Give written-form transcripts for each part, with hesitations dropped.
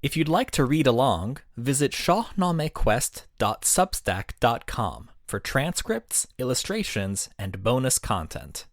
If you'd like to read along, visit shahnamequest.substack.com for transcripts, illustrations, and bonus content.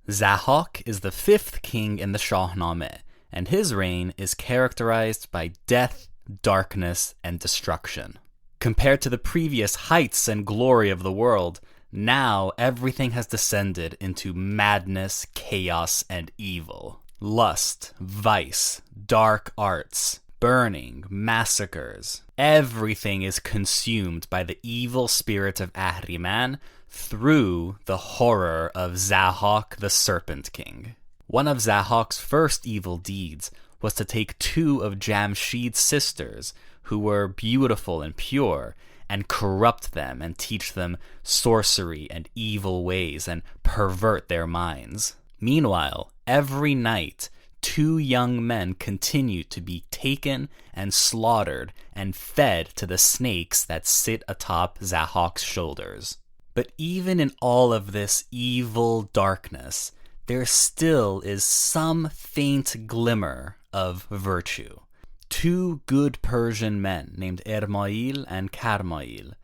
Zahhak is the fifth king in the Shahnameh, and his reign is characterized by death, darkness, and destruction. Compared to the previous heights and glory of the world, now everything has descended into madness, chaos, and evil. Lust, vice, dark arts, burning, massacres. Everything is consumed by the evil spirit of Ahriman through the horror of Zahhak the Serpent King. One of Zahhak's first evil deeds was to take two of Jamshid's sisters, who were beautiful and pure, and corrupt them and teach them sorcery and evil ways and pervert their minds. Meanwhile, every night, two young men continue to be taken and slaughtered and fed to the snakes that sit atop Zahhak's shoulders. But even in all of this evil darkness, there still is some faint glimmer of virtue. Two good Persian men named Ermail and Karmail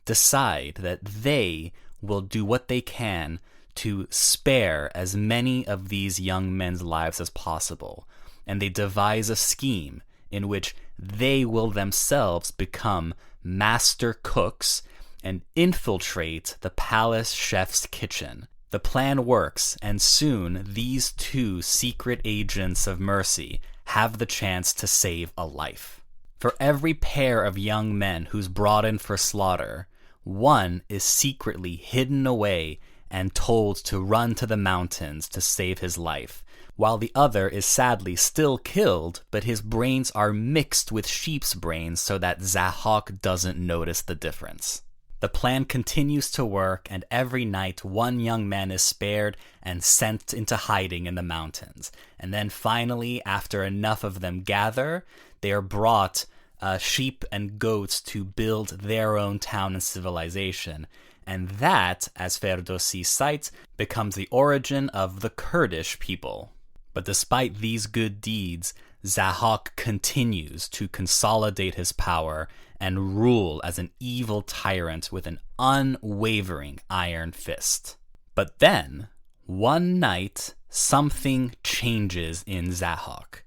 decide that they will do what they can to spare as many of these young men's lives as possible, and they devise a scheme in which they will themselves become master cooks and infiltrate the palace chef's kitchen. The plan works, and soon these two secret agents of mercy have the chance to save a life. For every pair of young men who's brought in for slaughter, one is secretly hidden away and told to run to the mountains to save his life, while the other is sadly still killed, but his brains are mixed with sheep's brains so that Zahhak doesn't notice the difference. The plan continues to work, and every night one young man is spared and sent into hiding in the mountains. And then finally, after enough of them gather, they are brought sheep and goats to build their own town and civilization. And that, as Ferdowsi cites, becomes the origin of the Kurdish people. But despite these good deeds, Zahhak continues to consolidate his power and rule as an evil tyrant with an unwavering iron fist. But then, one night, something changes in Zahhak.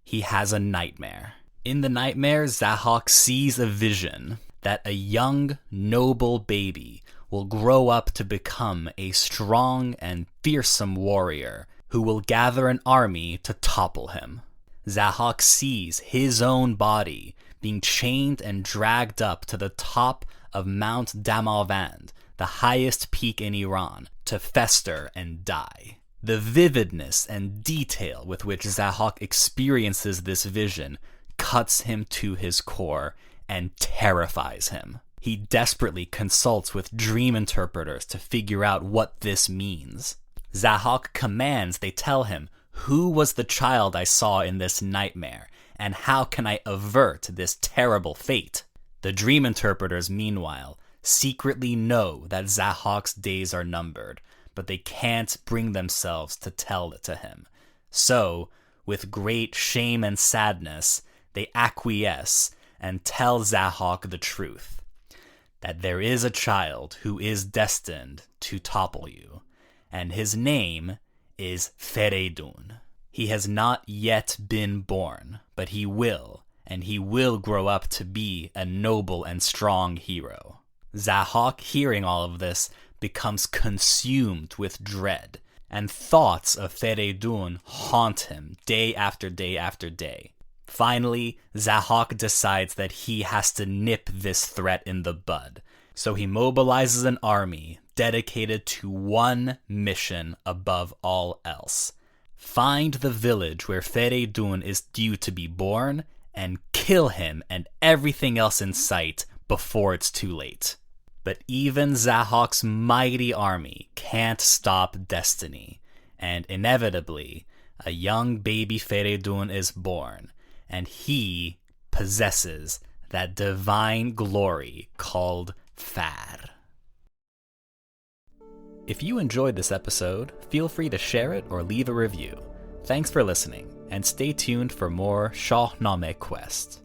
He has a nightmare. In the nightmare, Zahhak sees a vision that a young, noble baby will grow up to become a strong and fearsome warrior who will gather an army to topple him. Zahhak sees his own body being chained and dragged up to the top of Mount Damavand, the highest peak in Iran, to fester and die. The vividness and detail with which Zahhak experiences this vision cuts him to his core and terrifies him. He desperately consults with dream interpreters to figure out what this means. Zahhak commands they tell him, who was the child I saw in this nightmare, and how can I avert this terrible fate? The dream interpreters, meanwhile, secretly know that Zahhak's days are numbered, but they can't bring themselves to tell it to him. So, with great shame and sadness, they acquiesce and tell Zahhak the truth, that there is a child who is destined to topple you, and his name is Fereydun. He has not yet been born, but he will, and he will grow up to be a noble and strong hero. Zahhak, hearing all of this, becomes consumed with dread, and thoughts of Fereydun haunt him day after day after day. Finally, Zahhak decides that he has to nip this threat in the bud, so he mobilizes an army dedicated to one mission above all else. Find the village where Fereydun is due to be born, and kill him and everything else in sight before it's too late. But even Zahhak's mighty army can't stop destiny, and inevitably, a young baby Fereydun is born, and he possesses that divine glory called Far. If you enjoyed this episode, feel free to share it or leave a review. Thanks for listening, and stay tuned for more Shahnameh quests.